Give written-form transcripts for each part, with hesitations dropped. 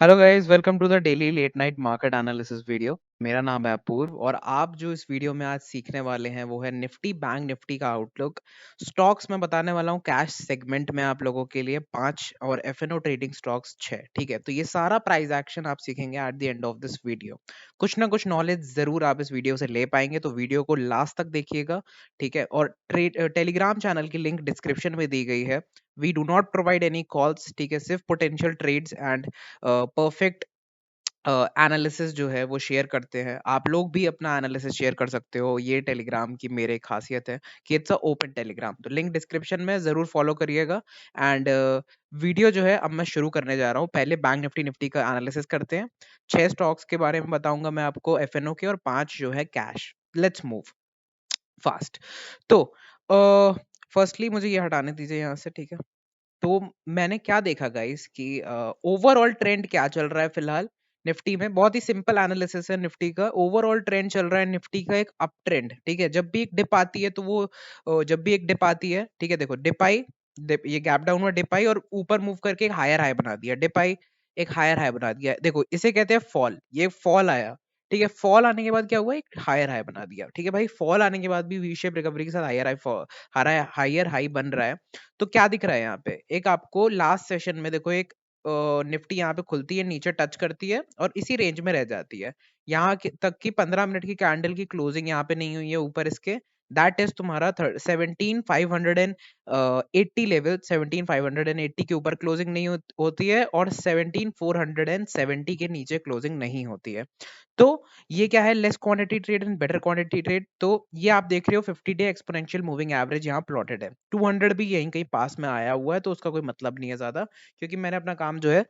Hello guys, welcome to the daily late night market analysis video. मेरा नाम है अपूर्व और आप जो इस वीडियो में आज सीखने वाले हैं वो है निफ्टी बैंक निफ्टी का आउटलुक। स्टॉक्स में बताने वाला हूँ कैश सेगमेंट में आप लोगों के लिए 5 और एफएनओ ट्रेडिंग स्टॉक्स 6। ठीक है, तो ये सारा प्राइस एक्शन आप सीखेंगे at the end of this video. कुछ ना कुछ नॉलेज जरूर आप इस वीडियो से ले पाएंगे, तो वीडियो को लास्ट तक देखिएगा। ठीक है, और टेलीग्राम चैनल की लिंक डिस्क्रिप्शन में दी गई है। We do not provide any calls, ठीक है, सिर्फ potential trades and perfect analysis जो है वो शेयर करते हैं। आप लोग भी अपना एनालिसिस शेयर कर सकते हो। ये टेलीग्राम की मेरे खासियत है कि इट्स अ ओपन टेलीग्राम, तो लिंक डिस्क्रिप्शन में जरूर फॉलो करिएगा। एंड वीडियो जो है अब मैं शुरू करने जा रहा हूँ। पहले बैंक निफ्टी निफ्टी का एनालिसिस करते हैं। 6 स्टॉक्स के बारे में बताऊंगा मैं आपको एफएनओ के, और 5 जो है कैश। Let's move fast. तो फर्स्टली मुझे ये हटाने दीजिए यहाँ से, ठीक है। तो मैंने क्या देखा गाइस कि ओवरऑल ट्रेंड क्या चल रहा है फिलहाल निफ्टी में। बहुत ही सिंपल एनालिसिस है निफ्टी का। ओवरऑल ट्रेंड चल रहा है निफ्टी का एक अप ट्रेंड, ठीक है। जब भी एक डिप आती है तो वो जब भी एक डिप आती है, ठीक है, देखो डिप आई, ये गैप डाउन हुआ, डिप आई और ऊपर मूव करके एक हायर हाई बना दिया, डिप आई एक हायर हाई बना दिया। देखो इसे कहते हैं फॉल। ये फॉल आया, ठीक है। फॉल आने के बाद क्या हुआ, एक हायर हाई बना दिया, ठीक है भाई। फॉल आने के बाद भी वी शेप रिकवरी के साथ हायर हाई बन रहा है। तो क्या दिख रहा है यहाँ पे, एक आपको लास्ट सेशन में देखो एक निफ्टी यहाँ पे खुलती है, नीचे टच करती है और इसी रेंज में रह जाती है। तक की 15 मिनट की कैंडल की क्लोजिंग यहाँ पे नहीं हुई है ऊपर इसके। दैट इज तुम्हारा 17,580 लेवल। 17,580 के ऊपर क्लोजिंग नहीं होती है और 17,470 के नीचे क्लोजिंग नहीं होती है। तो ये क्या है, less quantity trade and better quantity trade. तो ये आप देख रहे हो 50 डे एक्सपोनेंशियल मूविंग एवरेज यहाँ प्लॉटेड है। 200 भी यहीं कहीं पास में आया हुआ है, तो उसका कोई मतलब नहीं है ज्यादा, क्योंकि मैंने अपना काम जो है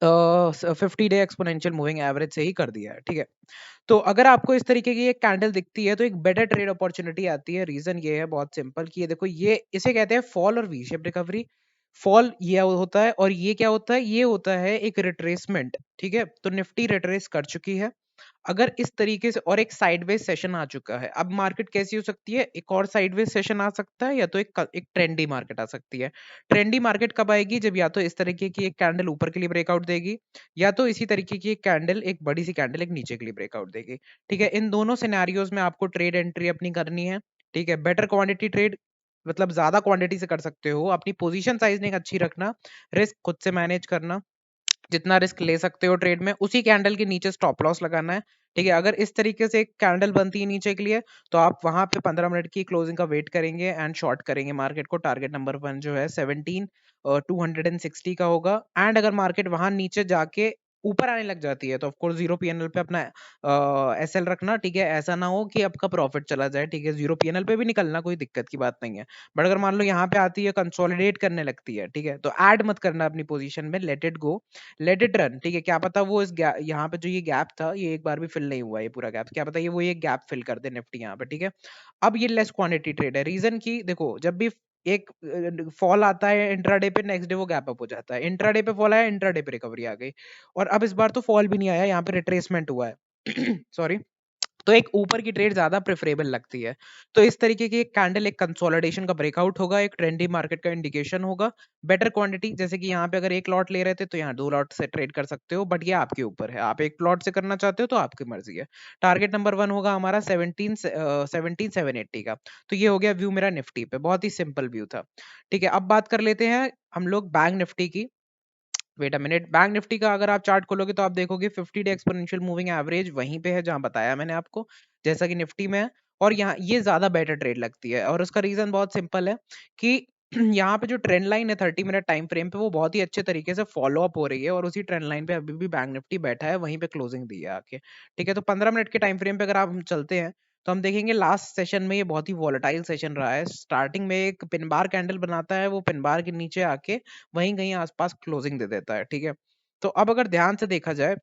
50 डे एक्सपोनेंशियल मूविंग एवरेज से ही कर दिया है, ठीक है। तो अगर आपको इस तरीके की एक कैंडल दिखती है तो एक बेटर ट्रेड अपॉर्चुनिटी आती है। रीजन ये है बहुत सिंपल कि ये देखो, ये इसे कहते हैं फॉल और वी शेप रिकवरी। फॉल ये होता है और ये क्या होता है, ये होता है एक रिट्रेसमेंट, ठीक है। तो निफ्टी रिट्रेस कर चुकी है। अगर इस तरीके से और एक साइडवेज सेशन आ चुका है, अब मार्केट कैसी हो सकती है, एक और साइडवेज सेशन आ सकता है या तो एक ट्रेंडी मार्केट आ सकती है। ट्रेंडी मार्केट कब आएगी, जब या तो इस तरीके की एक कैंडल ऊपर के लिए ब्रेकआउट देगी, या तो इसी तरीके की एक कैंडल, एक बड़ी सी कैंडल एक नीचे के लिए ब्रेकआउट देगी, ठीक है। इन दोनों सिनेरियोज में आपको ट्रेड एंट्री अपनी करनी है, ठीक है। बेटर क्वांटिटी ट्रेड मतलब ज्यादा क्वांटिटी से कर सकते हो। अपनी पोजीशन साइजनिंग अच्छी रखना, रिस्क खुद से मैनेज करना, जितना रिस्क ले सकते हो ट्रेड में उसी कैंडल के नीचे स्टॉप लॉस लगाना है, ठीक है। अगर इस तरीके से एक कैंडल बनती है नीचे के लिए, तो आप वहां पे 15 मिनट की क्लोजिंग का वेट करेंगे एंड शॉर्ट करेंगे मार्केट को। टारगेट नंबर 1 जो है 17,260 का होगा। एंड अगर मार्केट वहां नीचे जाके ऊपर आने लग जाती है तो ऑफकोर्स जीरो पीएनएल पे अपना एसएल रखना, ठीक है। ऐसा ना हो कि आपका प्रॉफिट चला जाए, ठीक है। जीरो पीएनएल पे भी निकलना कोई दिक्कत की बात नहीं है। बट अगर मान लो यहाँ पे आती है, कंसोलिडेट करने लगती है, ठीक है, तो ऐड मत करना अपनी पोजीशन में, let it go, let it run, ठीक है। क्या पता वो इस यहाँ पे जो ये गैप था ये एक बार भी फिल नहीं हुआ, ये पूरा गैप, क्या पता ये वो ये गैप फिल कर दे निफ्टी यहाँ पे, ठीक है। अब ये लेस क्वांटिटी ट्रेड है। रीजन की देखो, जब भी एक फॉल आता है इंट्राडे पे, नेक्स्ट डे वो गैप अप हो जाता है। इंट्राडे पे फॉल आया, इंट्राडे पे रिकवरी आ गई। और अब इस बार तो फॉल भी नहीं आया, यहाँ पे रिट्रेसमेंट हुआ है सॉरी। तो एक ऊपर की ट्रेड ज्यादा प्रेफरेबल लगती है। तो इस तरीके की एक कैंडल एक कंसोलिडेशन का ब्रेकआउट होगा, एक ट्रेंडी मार्केट का इंडिकेशन होगा। बेटर क्वांटिटी, जैसे कि यहाँ पे अगर एक लॉट ले रहे थे तो यहाँ 2 लॉट से ट्रेड कर सकते हो, बट ये आपके ऊपर है। आप एक प्लॉट से करना चाहते हो तो आपकी मर्जी है। टारगेट नंबर 1 होगा हमारा 17,780 का। तो ये हो गया व्यू मेरा निफ्टी पे, बहुत ही सिंपल व्यू था, ठीक है। अब बात कर लेते हैं हम लोग बैंक निफ्टी की। Wait a minute, bank Nifty का अगर आप चार्ट खोलोगे तो आप देखोगे 50 डे एक्सपोनेंशियल मूविंग एवरेज वहीं पे है जहां बताया मैंने आपको, जैसा कि निफ्टी में है। और यहाँ ये ज्यादा बेटर ट्रेड लगती है, और उसका रीजन बहुत सिंपल है कि यहाँ पे जो ट्रेंड लाइन है 30 मिनट टाइम फ्रेम पे, वो बहुत ही अच्छे तरीके से फॉलो अप हो रही है, और उसी ट्रेंड लाइन पे अभी भी बैंक निफ्टी बैठा है, वहीं पे क्लोजिंग दी है आके, ठीक है। तो 15 मिनट के टाइम फ्रेम पे अगर आप हम चलते हैं तो हम देखेंगे लास्ट सेशन में ये बहुत ही वॉलेटाइल सेशन रहा है। स्टार्टिंग में एक पिन बार कैंडल बनाता है, वो पिन बार के नीचे आके वहीं कहीं आसपास क्लोजिंग दे देता है, ठीक है। तो अब अगर ध्यान से देखा जाए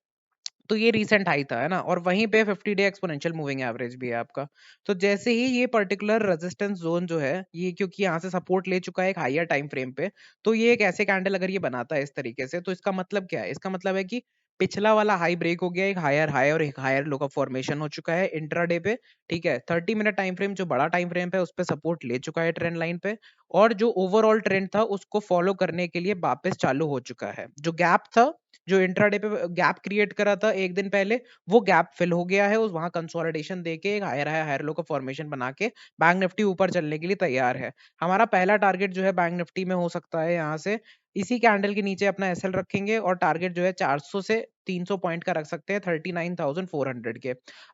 तो ये रीसेंट हाई था, है ना, और वहीं पे 50 डे एक्सपोनेंशियल मूविंग एवरेज भी है आपका। तो जैसे ही ये पर्टिकुलर रेजिस्टेंस जोन जो है ये, क्योंकि यहाँ से सपोर्ट ले चुका है एक हायर टाइम फ्रेम पे, तो ये एक ऐसे कैंडल अगर ये बनाता है इस तरीके से, तो इसका मतलब क्या है, इसका मतलब है कि पिछला वाला हाई ब्रेक हो गया, एक हायर हाई और एक हायर लो का फॉर्मेशन हो चुका है इंट्राडे पे, ठीक है। 30 मिनट टाइम फ्रेम जो बड़ा टाइम फ्रेम है उस पर सपोर्ट ले चुका है ट्रेंड लाइन पे, और जो ओवरऑल ट्रेंड था उसको फॉलो करने के लिए वापस चालू हो चुका है। जो गैप था, जो इंट्राडे पे गैप क्रिएट करा था एक दिन पहले, वो गैप फिल हो गया है, उस वहां कंसोलिडेशन देके एक हायर हाई हायर लो का फॉर्मेशन बना के बैंक निफ्टी ऊपर चलने के लिए तैयार है। हमारा पहला टारगेट जो है बैंक निफ्टी में हो सकता है यहाँ से इसी कैंडल के नीचे अपना एसएल रखेंगे, और टारगेट जो है 400 से 300 पॉइंट का रख सकते हैं 39,400 के।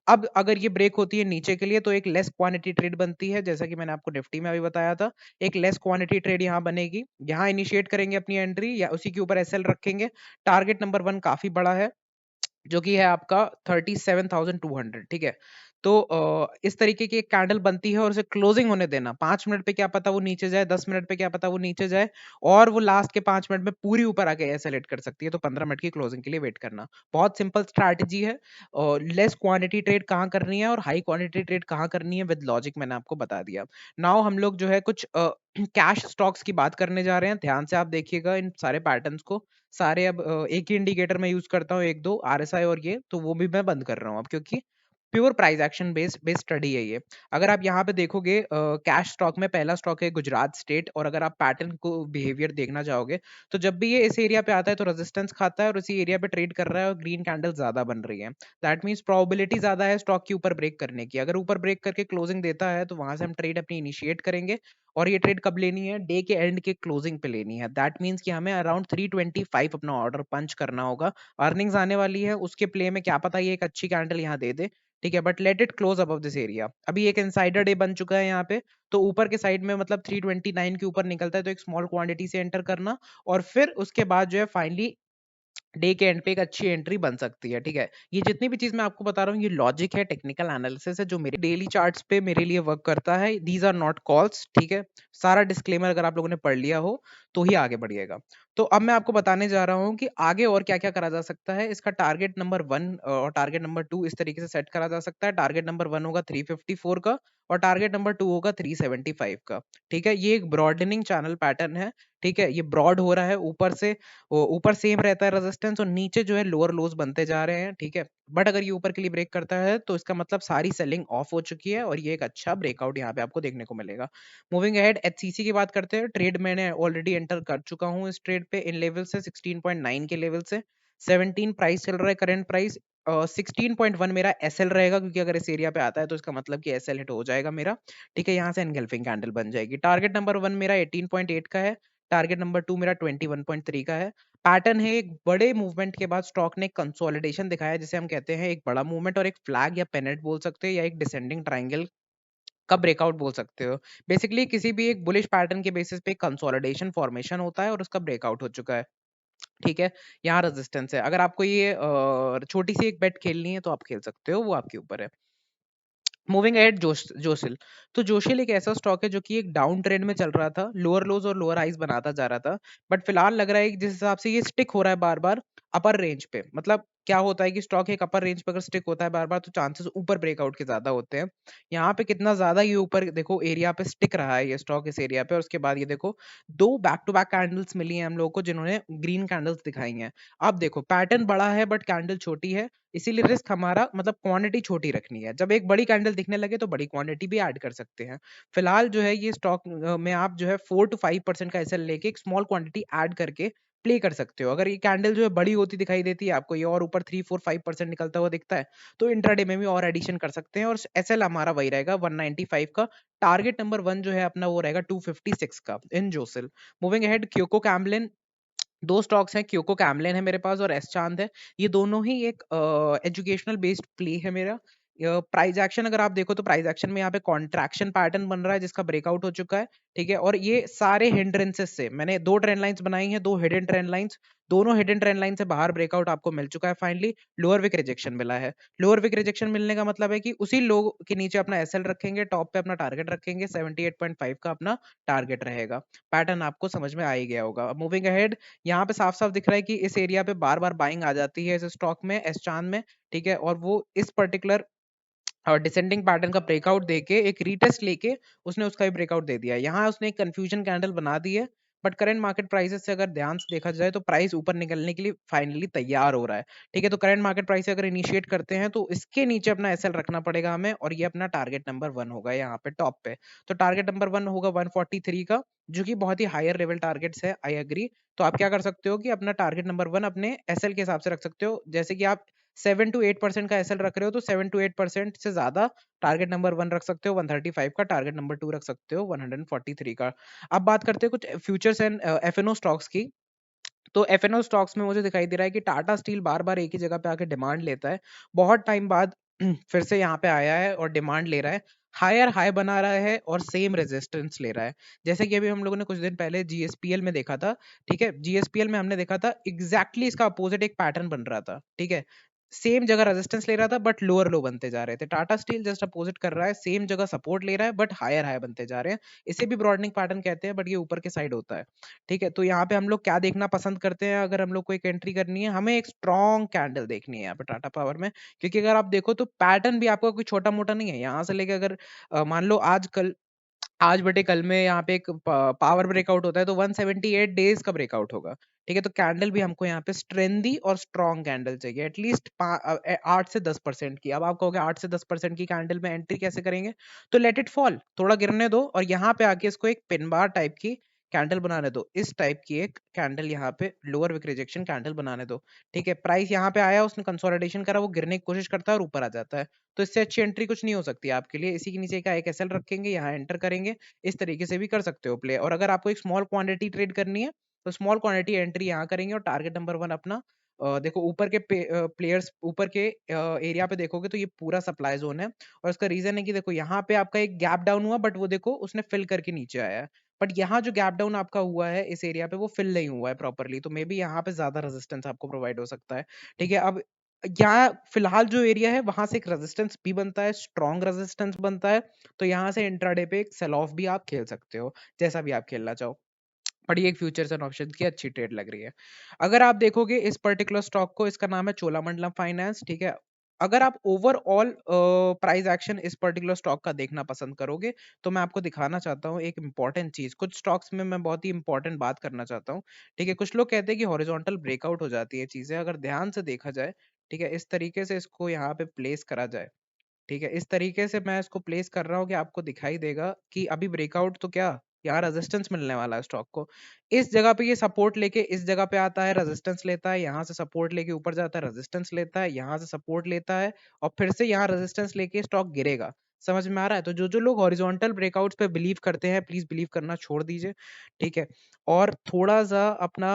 अब अगर ये ब्रेक होती है नीचे के लिए तो एक लेस क्वांटिटी ट्रेड बनती है, जैसा कि मैंने आपको निफ्टी में अभी बताया था। एक लेस क्वांटिटी ट्रेड यहाँ बनेगी, यहाँ इनिशिएट करेंगे अपनी एंट्री या उसी के ऊपर एसएल रखेंगे। टारगेट नंबर 1 काफी बड़ा है, जो कि है आपका 37,200, ठीक है। तो इस तरीके की एक कैंडल बनती है और उसे क्लोजिंग होने देना। 5 मिनट पे क्या पता वो नीचे जाए, 10 मिनट पे क्या पता वो नीचे जाए, और वो लास्ट के 5 मिनट में पूरी ऊपर आके एसेलेट कर सकती है, तो 15 मिनट की क्लोजिंग के लिए वेट करना। बहुत सिंपल स्ट्रैटेजी है, और लेस क्वांटिटी ट्रेड कहाँ करनी है और हाई क्वांटिटी ट्रेड कहाँ करनी है विद लॉजिक मैंने आपको बता दिया। नाउ हम लोग जो है कुछ कैश स्टॉक्स की बात करने जा रहे हैं। ध्यान से आप देखिएगा इन सारे पैटर्न्स को। सारे अब एक ही इंडिकेटर मैं यूज करता हूँ, एक दो आरएसआई और ये, तो वो भी मैं बंद कर रहा हूँ अब, क्योंकि pure price action based study है ये। अगर आप यहाँ पे देखोगे कैश स्टॉक में पहला स्टॉक है गुजरात स्टेट, और अगर आप पैटर्न को बिहेवियर देखना चाहोगे तो जब भी ये इस एरिया पे आता है तो रेजिस्टेंस खाता है और उसी एरिया पे ट्रेड कर रहा है, और ग्रीन कैंडल ज्यादा बन रही है। दैट मीन्स प्रोबेबिलिटी ज्यादा है स्टॉक के ऊपर ब्रेक करने की। अगर ऊपर ब्रेक करके क्लोजिंग देता है तो वहां से हम ट्रेड अपनी इनिशिएट करेंगे, और ये ट्रेड कब लेनी है? डे के एंड के क्लोजिंग पे लेनी है। दैट मीन्स कि हमें अराउंड 325 अपना ऑर्डर पंच करना होगा। अर्निंग्स आने वाली है, उसके प्ले में क्या पता ये एक अच्छी कैंडल यहाँ दे दे, ठीक है, but let it close above this area. अभी एक इनसाइडर डे बन चुका है यहाँ पे, तो ऊपर के साइड में मतलब 329 के ऊपर निकलता है तो एक स्मॉल क्वांटिटी से एंटर करना, और फिर उसके बाद जो है फाइनली डे के एंड पे एक अच्छी एंट्री बन सकती है, ठीक है। ये जितनी भी चीज मैं आपको बता रहा हूँ ये लॉजिक है, टेक्निकल एनालिसिस है, जो मेरे डेली चार्ट्स पे मेरे लिए वर्क करता है। दीज आर नॉट कॉल्स, ठीक है। सारा डिस्क्लेमर अगर आप लोगों ने पढ़ लिया हो तो ही आगे बढ़िएगा। तो अब मैं आपको बताने जा रहा हूँ कि आगे और क्या क्या करा जा सकता है। इसका टारगेट नंबर 1 और टारगेट नंबर 2 इस तरीके से सेट करा जा सकता है। टारगेट नंबर 1 होगा 354 का, और टारगेट नंबर 2 होगा 375 का, ठीक है। ये एक ब्रॉडनिंग चैनल पैटर्न है, ठीक है। ये ब्रॉड हो रहा है, ऊपर से ऊपर सेम रहता है रेजिस्टेंस, और नीचे जो है लोअर लोज बनते जा रहे हैं, ठीक है। बट अगर ये ऊपर के लिए ब्रेक करता है तो इसका मतलब सारी सेलिंग ऑफ हो चुकी है, और ये एक अच्छा ब्रेकआउट यहाँ पे आपको देखने को मिलेगा। मूविंग अहेड एचसीसी की बात करते हैं। ट्रेड मैंने ऑलरेडी एंटर कर चुका हूँ इस ट्रेड पे इन लेवल से 16.9 के लेवल से। 17 प्राइस चल रहा है करंट प्राइस। 16.1 मेरा एसएल रहेगा, क्योंकि अगर इस एरिया पे आता है तो इसका मतलब कि एसएल हिट हो जाएगा मेरा, ठीक है। यहाँ से एनगल्फिंग कैंडल बन जाएगी। टारगेट नंबर 1 मेरा 18.8 का है, टारगेट नंबर 2 मेरा 21.3 का है। पैटर्न है, एक बड़े मूवमेंट के बाद स्टॉक ने कंसोलिडेशन दिखाया, जिसे हम कहते हैं एक बड़ा मूवमेंट, और एक फ्लैग या पेनेट बोल सकते हैं, या एक डिसेंडिंग ट्रायंगल का ब्रेकआउट बोल सकते हो। बेसिकली किसी भी एक बुलिश पैटर्न के बेसिस पे कंसोलिडेशन फॉर्मेशन होता है और उसका ब्रेकआउट हो चुका है, ठीक है। यहाँ रेजिस्टेंस है। अगर आपको ये छोटी सी एक बेट खेलनी है तो आप खेल सकते हो, वो आपके ऊपर है। मूविंग एट जोशिल। तो जोशिल एक ऐसा स्टॉक है जो कि एक डाउन ट्रेंड में चल रहा था, लोअर लोज और लोअर हाइज बनाता जा रहा था। बट फिलहाल लग रहा है कि जिस हिसाब से ये स्टिक हो रहा है बार बार अपर रेंज पे, मतलब क्या होता है कि स्टॉक एक अपर रेंज पे अगर स्टिक होता है बार बार तो चांसेस ऊपर ब्रेकआउट के ज्यादा होते हैं। यहाँ पे कितना ज्यादा ये ऊपर देखो एरिया पे स्टिक रहा है ये स्टॉक इस एरिया पे, और उसके बाद ये देखो दो बैक टू बैक कैंडल्स मिली हैं हम लोगों को जिन्होंने ग्रीन कैंडल्स दिखाई हैं। अब देखो पैटर्न बड़ा है बट कैंडल छोटी है, इसीलिए रिस्क हमारा मतलब क्वांटिटी छोटी रखनी है। जब एक बड़ी कैंडल दिखने लगे तो बड़ी क्वांटिटी भी ऐड कर सकते हैं। फिलहाल जो है ये स्टॉक में आप जो है 4 to 5% का एसएल लेके एक स्मॉल क्वांटिटी ऐड करके प्ले कर सकते हो। अगर ये कैंडल जो है बड़ी होती दिखाई देती है आपको, ये और ऊपर 3 4 5% निकलता हुआ दिखता है, तो इंट्राडे में भी और एडिशन कर सकते हैं, और एसएल हमारा वही रहेगा 195 का। टारगेट नंबर 1 जो है अपना वो रहेगा 256 का इन जोसेल। Moving ahead Kokuyo Camlin. दो स्टॉक्स हैं, क्योको कैमलिन है मेरे पास और एस चांद है। ये दोनों ही एक एजुकेशनल बेस्ड प्ले है मेरा। प्राइस एक्शन अगर आप देखो तो प्राइस एक्शन में यहाँ पे कॉन्ट्रैक्शन पैटर्न बन रहा है जिसका ब्रेकआउट हो चुका है, ठीक है। और ये सारे हिंड्रेंसेस से मैंने दो ट्रेंड लाइंस बनाई हैं, दो हिडन ट्रेंड लाइंस। दोनों हिडन ट्रेंड लाइन से बाहर ब्रेकआउट आपको मिल चुका है फाइनली। लोअर विक रिजेक्शन मिला है। लोअर विक रिजेक्शन मिलने का मतलब है कि उसी लो के नीचे अपना एसएल रखेंगे, टॉप पे अपना टारगेट रखेंगे, 78.5 का अपना टारगेट रहेगा। पैटर्न आपको समझ में आ ही गया होगा। मूविंग अहेड, यहाँ पे साफ साफ दिख रहा है कि इस एरिया पे बार बार बाइंग आ जाती है इस स्टॉक में, एस चांद में, ठीक है। और वो इस पर्टिकुलर और डिसेंडिंग पैटर्न का ब्रेकआउट देके एक रीटेस्ट लेके उसने उसका भी ब्रेकआउट दे दिया है। यहाँ उसने एक कंफ्यूजन कैंडल बना दी है, बट करंट मार्केट प्राइसेस से अगर ध्यान से देखा जाए तो प्राइस ऊपर निकलने के लिए फाइनली तैयार हो रहा है। ठीक है, तो करंट मार्केट प्राइस अगर इनिशिएट करते हैं तो इसके नीचे अपना एसएल रखना पड़ेगा हमें, और ये अपना टारगेट नंबर 1 होगा यहाँ पे टॉप पे। तो टारगेट नंबर 1 होगा 143 का, जो कि बहुत ही हायर लेवल टारगेट्स है, आई एग्री। तो आप क्या कर सकते हो कि अपना टारगेट नंबर 1 अपने एसएल के हिसाब से रख सकते हो। जैसे कि आप 7 to 8% का एसएल रख रहे हो तो 7 to 8% से ज्यादा टारगेट नंबर 1 रख सकते हो 135 का, टारगेट नंबर 2 रख सकते हो 143 का। अब बात करते हैं कुछ फ्यूचर्स एंड एफएनओ स्टॉक्स की। तो एफएनओ स्टॉक्स में मुझे दिखाई दे रहा है कि टाटा स्टील बार बार एक ही जगह पे आके डिमांड लेता है, बहुत टाइम बाद फिर से यहाँ पे आया है और डिमांड ले रहा है, हायर हाई बना रहा है और सेम रेजिस्टेंस ले रहा है। जैसे कि अभी हम लोगों ने कुछ दिन पहले जीएसपीएल में देखा था। ठीक है, जीएसपीएल में हमने देखा था एग्जैक्टली इसका अपोजिट एक पैटर्न बन रहा था। ठीक है, सेम जगह रेजिस्टेंस ले रहा था बट लोअर लो बनते जा रहे थे। टाटा स्टील जस्ट अपोजिट कर रहा है, सेम जगह सपोर्ट ले रहा है बट हायर हाई बनते जा रहे हैं। इसे भी ब्रॉडनिंग पैटर्न कहते हैं, बट ये ऊपर के साइड होता है। ठीक है, तो यहाँ पे हम लोग क्या देखना पसंद करते हैं, अगर हम लोग को एक एंट्री करनी है, हमें एक स्ट्रॉन्ग कैंडल देखनी है यहाँ पे टाटा पावर में। क्योंकि अगर आप देखो तो पैटर्न भी आपका कोई छोटा मोटा नहीं है। यहाँ से लेके अगर मान लो आज बटे कल में यहाँ पे एक पावर ब्रेकआउट होता है तो 178 डेज का ब्रेकआउट होगा। ठीक है, तो कैंडल भी हमको यहाँ पे स्ट्रेंदी और स्ट्रॉन्ग कैंडल चाहिए, एटलीस्ट 8 से 10% की। अब आप कहोगे 8 से 10% की कैंडल में एंट्री कैसे करेंगे, तो लेट इट फॉल, थोड़ा गिरने दो और यहाँ पे आके इसको एक पिन बार टाइप की कैंडल बनाने दो। इस टाइप की एक कैंडल यहाँ पे लोअर विक रिजेक्शन कैंडल बनाने दो। ठीक है, प्राइस यहाँ पे आया, उसने कंसोलिडेशन करा, वो गिरने की कोशिश करता है और ऊपर आ जाता है, तो इससे अच्छी एंट्री कुछ नहीं हो सकती आपके लिए। इसी के नीचे का एक एसएल रखेंगे, यहाँ एंटर करेंगे, इस तरीके से भी कर सकते हो प्ले। और अगर आपको एक स्मॉल क्वांटिटी ट्रेड करनी है तो स्मॉल क्वांटिटी एंट्री यहाँ करेंगे और टारगेट नंबर 1 अपना देखो ऊपर के प्लेयर्स ऊपर के एरिया पे देखोगे तो ये पूरा सप्लाई जोन है। और इसका रीजन है कि देखो यहाँ पे आपका एक गैप डाउन हुआ बट वो देखो उसने फिल करके नीचे आया है। बट यहाँ जो गैप डाउन आपका हुआ है इस एरिया पे वो फिल नहीं हुआ है प्रॉपरली, तो मे बी यहाँ पे ज्यादा रेजिस्टेंस आपको प्रोवाइड हो सकता है। ठीक है, अब यहाँ फिलहाल जो एरिया है वहां से एक रेजिस्टेंस भी बनता है, स्ट्रॉन्ग रेजिस्टेंस बनता है। तो यहाँ से इंट्राडे पे एक सेल ऑफ भी आप खेल सकते हो, जैसा भी आप खेलना चाहो। बट ये एक फ्यूचर्स एंड ऑप्शन की अच्छी ट्रेड लग रही है। अगर आप देखोगे इस पर्टिकुलर स्टॉक को, इसका नाम है चोलामंडलम फाइनेंस। ठीक है, अगर आप ओवरऑल प्राइस एक्शन इस पर्टिकुलर स्टॉक का देखना पसंद करोगे तो मैं आपको दिखाना चाहता हूँ एक इंपॉर्टेंट चीज। कुछ स्टॉक्स में मैं बहुत ही इंपॉर्टेंट बात करना चाहता हूँ। ठीक है, कुछ लोग कहते हैं कि हॉरिजॉन्टल ब्रेकआउट हो जाती है चीजें, अगर ध्यान से देखा जाए। ठीक है, इस तरीके से इसको यहाँ पे प्लेस करा जाए। ठीक है, इस तरीके से मैं इसको प्लेस कर रहा हूँ कि आपको दिखाई देगा कि अभी ब्रेकआउट तो क्या, यहाँ रेजिस्टेंस मिलने वाला है स्टॉक को। इस जगह पे ये सपोर्ट लेके इस जगह पे आता है, रेजिस्टेंस लेता है, यहाँ से सपोर्ट लेके ऊपर जाता है, रेजिस्टेंस लेता है, यहाँ से सपोर्ट लेता है और फिर से यहाँ रेजिस्टेंस लेके स्टॉक गिरेगा। समझ में आ रहा है? तो जो जो लोग हॉरिजॉन्टल ब्रेकआउट्स पे बिलीव करते हैं प्लीज बिलीव करना छोड़ दीजिए। ठीक है, और थोड़ा सा अपना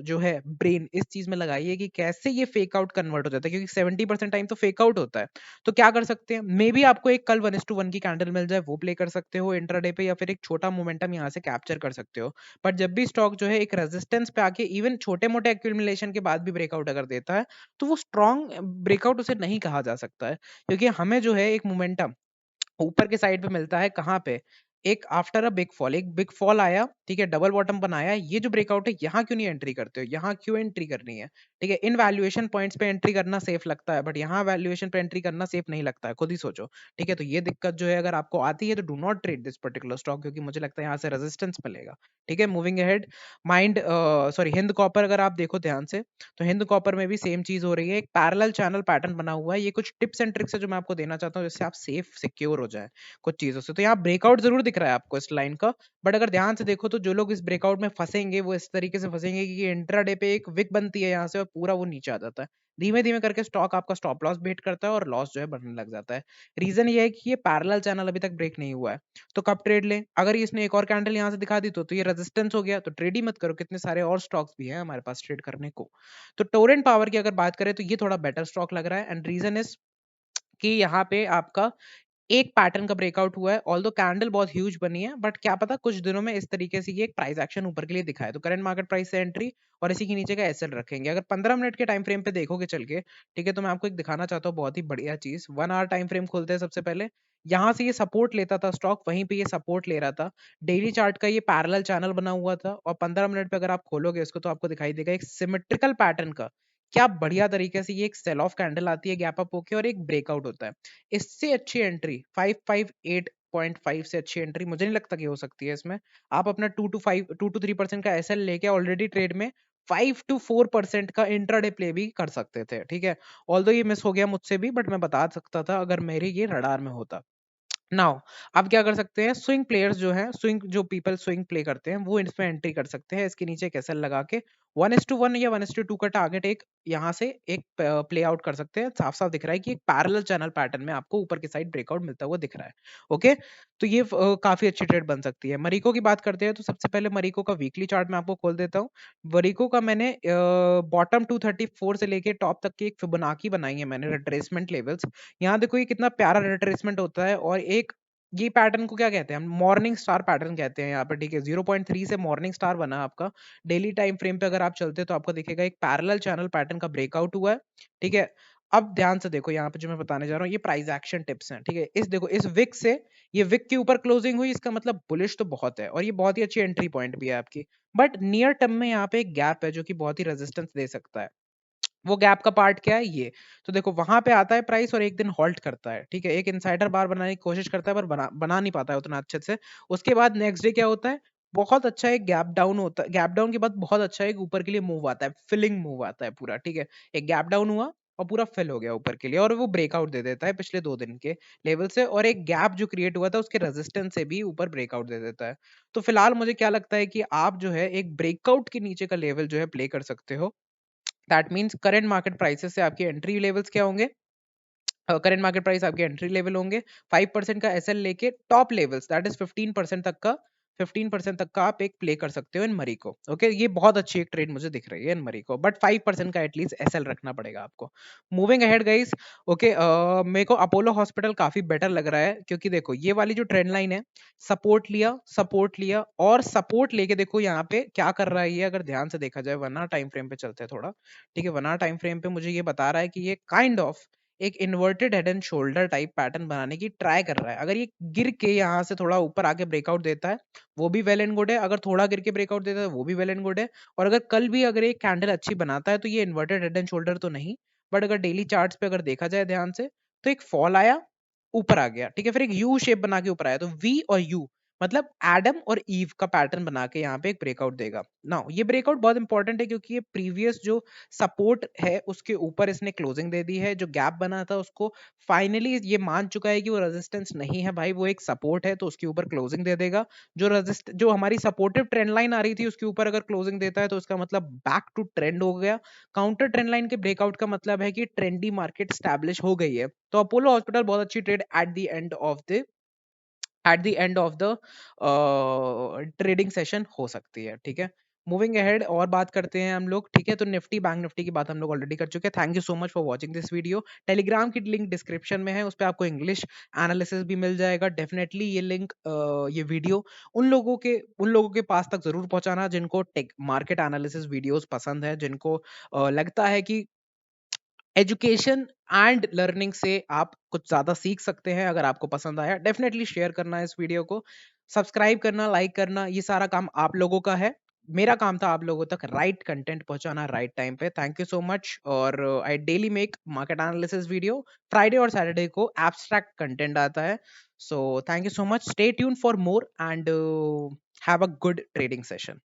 जो है ब्रेन इस चीज में लगाइए कि कैसे ये फेक आउट कन्वर्ट हो जाता है, क्योंकि 70% टाइम तो फेक आउट होता है। तो क्या कर सकते हैं, मे बी आपको एक कल 1:1 की कैंडल मिल जाए, वो प्ले कर सकते हो इंट्राडे पे, या फिर एक छोटा मोमेंटम यहाँ से कैप्चर कर सकते हो। बट जब भी स्टॉक जो है एक रेजिस्टेंस पे आके इवन छोटे मोटे एक्यूमुलेशन के बाद भी ब्रेकआउट अगर देता है तो वो स्ट्रॉन्ग ब्रेकआउट उसे नहीं कहा जा सकता है। क्योंकि हमें जो है एक मोमेंटम ऊपर के साइड पे मिलता है, कहाँ पे, एक आफ्टर अ बिग फॉल, एक बिग फॉल आया, ठीक है, डबल बॉटम बनाया, ये जो ब्रेकआउट है यहाँ क्यों नहीं एंट्री करते हो, यहाँ क्यों एंट्री करनी है? ठीक है, इन वैल्यूएशन पॉइंट्स पे एंट्री करना सेफ लगता है बट यहाँ वैल्यूएशन पे एंट्री करना सेफ नहीं लगता है, खुद ही सोचो। ठीक है, तो ये दिक्कत जो है अगर आपको आती है तो do not trade this particular stock, क्योंकि मुझे लगता है यहाँ से रेजिस्टेंस मिलेगा। ठीक है, moving ahead, mind sorry Hind copper अगर आप देखो ध्यान से तो हिंद कॉपर में भी सेम चीज हो रही है, एक पैरेलल चैनल पैटर्न बना हुआ है। ये कुछ टिप्स एंड ट्रिक्स है जो मैं आपको देना चाहता हूँ जिससे आप सेफ सिक्योर हो जाए कुछ चीजों से। तो यहाँ ब्रेकआउट जरूर दिख रहा है आपको इस लाइन का, बट अगर ध्यान से देखो तो जो लोग इस ब्रेकआउट में फंसेंगे वो इस तरीके से फंसेंगे कि इंट्राडे पे एक विक बनती है यहाँ से और पूरा वो नीचे आ जाता है, धीमे धीमे करके स्टॉक आपका स्टॉप लॉस बेट करता है और लॉस जो है बढ़ने लग जाता है। रीजन ये है कि ये पैरेलल चैनल अभी तक ब्रेक नहीं हुआ है। तो कब ट्रेड लें, अगर इसने एक और कैंडल यहाँ से दिखा दी तो ये रेजिस्टेंस हो गया, तो ट्रेड ही मत करो, कितने सारे और स्टॉक्स भी हैं हमारे पास ट्रेड करने को। तो टोरेंट पावर की अगर बात करें तो ये थोड़ा बेटर स्टॉक लग रहा है, एंड रीजन इज कि यहाँ पे आपका एक पैटर्न का ब्रेकआउट हुआ है, ऑल्दो कैंडल बहुत ह्यूज बनी है, बट क्या पता कुछ दिनों में इस तरीके से ये एक प्राइस एक्शन ऊपर के लिए दिखाए। तो करंट मार्केट प्राइस से एंट्री और इसी के नीचे का एसएल रखेंगे। अगर 15 मिनट के टाइम फ्रेम पे देखोगे चल के, ठीक है, तो मैं आपको एक दिखाना चाहता हूँ बहुत ही बढ़िया चीज। 1 आवर टाइम फ्रेम खोलते हैं सबसे पहले, यहाँ से ये सपोर्ट लेता था स्टॉक, वहीं पे ये सपोर्ट ले रहा था, डेली चार्ट का ये पैरेलल चैनल बना हुआ था, और 15 मिनट पे अगर आप खोलोगे इसको तो आपको दिखाई देगा एक सिमेट्रिकल पैटर्न का, क्या बढ़िया तरीके से ये एक सेल ऑफ कैंडल आती है गैप अप होके और एक ब्रेकआउट होता है। इससे अच्छी एंट्री 558 5.5 से अच्छी एंट्री मुझे नहीं लगता कि हो सकती है इसमें। आप अपना 2 to 3% का एसएल लेके ऑलरेडी ट्रेड में 5 to 4% का इंट्राडे प्ले भी कर सकते थे, ठीक है। ऑल्दो ये मिस हो गया मुझसे भी, बट मैं बता सकता था अगर मेरे ये रडार में होता। नाउ आप क्या कर सकते हैं, स्विंग प्लेयर्स जो हैं, स्विंग जो पीपल स्विंग प्ले करते हैं वो इसमें एंट्री कर सकते हैं। इसके नीचे कैसल लगा के 1:1 या 1:2 का टारगेट एक यहाँ से एक प्ले आउट कर सकते हैं। साफ साफ दिख रहा है कि एक पैरेलल चैनल पैटर्न में आपको ऊपर की साइड ब्रेकआउट मिलता हुआ दिख रहा है। ओके, तो ये काफी अच्छी ट्रेड बन सकती है। मरीको की बात करते हैं तो सबसे पहले मरीको का वीकली चार्ट मैं आपको खोल देता हूँ। मरीको का मैंने बॉटम 234 से लेके टॉप तक की एक फिबोनाची बनाई है मैंने, रिट्रेसमेंट लेवल्स। यहाँ देखो ये कितना प्यारा रिट्रेसमेंट होता है, और एक ये पैटर्न को क्या कहते हैं, हम मॉर्निंग स्टार पैटर्न कहते हैं यहाँ पर, ठीक है। 0.3 से मॉर्निंग स्टार बना आपका। डेली टाइम फ्रेम पे अगर आप चलते हैं तो आपको दिखेगा एक पैरेलल चैनल पैटर्न का ब्रेकआउट हुआ है, ठीक है। अब ध्यान से देखो यहाँ पे जो मैं बताने जा रहा हूँ, ये प्राइस एक्शन टिप्स हैं, ठीक है। इस देखो इस विक से ये विक के ऊपर क्लोजिंग हुई, इसका मतलब बुलिश तो बहुत है, और ये बहुत ही अच्छी एंट्री पॉइंट भी है आपकी। बट नियर टर्म में यहाँ पे एक गैप है जो कि बहुत ही रेजिस्टेंस दे सकता है। वो गैप का पार्ट क्या है, ये तो देखो वहां पे आता है प्राइस और एक दिन हॉल्ट करता है, ठीक है। एक इनसाइडर बार बनाने की कोशिश करता है पर बना नहीं पाता है उतना अच्छे से। उसके बाद नेक्स्ट डे क्या होता है, बहुत अच्छा एक गैप डाउन होता है। गैप डाउन के बाद बहुत अच्छा एक ऊपर के लिए मूव आता है, फिलिंग मूव आता है पूरा, ठीक है। एक गैप डाउन हुआ और पूरा फिल हो गया ऊपर के लिए, और वो ब्रेकआउट दे देता है पिछले 2 दिन के लेवल से, और एक गैप जो क्रिएट हुआ था उसके रेजिस्टेंस से भी ऊपर ब्रेकआउट दे देता है। तो फिलहाल मुझे क्या लगता है कि आप जो है एक ब्रेकआउट के नीचे का लेवल जो है प्ले कर सकते हो। That means current market prices से आपके एंट्री लेवल्स क्या होंगे, करंट मार्केट प्राइस आपके एंट्री लेवल होंगे। 5% का एसएल लेके टॉप लेवल्स दैट इज 15% तक का, 15% तक का आप एक प्ले कर सकते हो इन मरी को। ओके, ये बहुत अच्छी एक ट्रेड मुझे दिख रही है इन मरी को, बट 5% का एटलीस्ट एसएल रखना पड़ेगा आपको। मूविंग अहेड गाइस, ओके, मेरे को अपोलो हॉस्पिटल काफी बेटर लग रहा है, क्योंकि देखो ये वाली जो ट्रेंड लाइन है, सपोर्ट लिया और सपोर्ट लेके देखो यहाँ पे क्या कर रहा है ये, अगर ध्यान से देखा जाए। 1 आवर टाइम फ्रेम पे चलते हैं थोड़ा, ठीक है। 1 आवर टाइम फ्रेम पे मुझे ये बता रहा है कि ये काइंड ऑफ एक inverted head and shoulder type pattern बनाने की ट्राई कर रहा है। अगर ये गिर के यहाँ से थोड़ा ऊपर आके ब्रेकआउट देता है वो भी वेल एंड गुड है, अगर थोड़ा गिर के ब्रेकआउट देता है वो भी वेल एंड गुड है, और अगर कल भी अगर एक कैंडल अच्छी बनाता है तो ये इन्वर्टेड हेड एंड शोल्डर तो नहीं, बट अगर डेली चार्ट्स पे अगर देखा जाए ध्यान से तो एक फॉल आया, ऊपर आ गया, ठीक है। फिर एक यू शेप बना के ऊपर आया, तो वी और यू मतलब एडम और ईव का पैटर्न बना के यहाँ पे एक ब्रेकआउट देगा। नाउ ये ब्रेकआउट बहुत इंपॉर्टेंट है क्योंकि ये प्रीवियस जो सपोर्ट है उसके ऊपर इसने क्लोजिंग दे दी है। जो गैप बना था उसको फाइनली ये मान चुका है कि वो रेजिस्टेंस नहीं है भाई, वो एक सपोर्ट है, तो उसके ऊपर क्लोजिंग दे देगा। जो हमारी सपोर्टिव ट्रेंड लाइन आ रही थी उसके ऊपर अगर क्लोजिंग देता है तो उसका मतलब बैक टू ट्रेंड हो गया। काउंटर ट्रेंड लाइन के ब्रेकआउट का मतलब है कि ट्रेंडी मार्केट स्टैब्लिश हो गई है। तो अपोलो हॉस्पिटल बहुत अच्छी trade at the end of the trading session हो सकती है, ठीक है। मूविंग अहेड और बात करते हैं हम लोग, ठीक है। तो निफ्टी बैंक निफ्टी की बात हम लोग ऑलरेडी कर चुके हैं। Thank you so much for watching this video. Telegram की लिंक डिस्क्रिप्शन में है, उस पर आपको इंग्लिश एनालिसिस भी मिल जाएगा। डेफिनेटली ये लिंक ये वीडियो उन लोगों के पास तक जरूर पहुंचाना जिनको टेक मार्केट एनालिसिस वीडियोस पसंद है, जिनको लगता है कि एजुकेशन एंड लर्निंग से आप कुछ ज्यादा सीख सकते हैं। अगर आपको पसंद आया डेफिनेटली शेयर करना इस वीडियो को, सब्सक्राइब करना, लाइक करना, ये सारा काम आप लोगों का है। मेरा काम था आप लोगों तक राइट कंटेंट पहुंचाना राइट टाइम पे। Thank you so much. और I daily make market analysis video. Friday और सैटरडे को एब्स्ट्रैक्ट कंटेंट आता है। So thank you so much, stay tune for more and have a good trading session.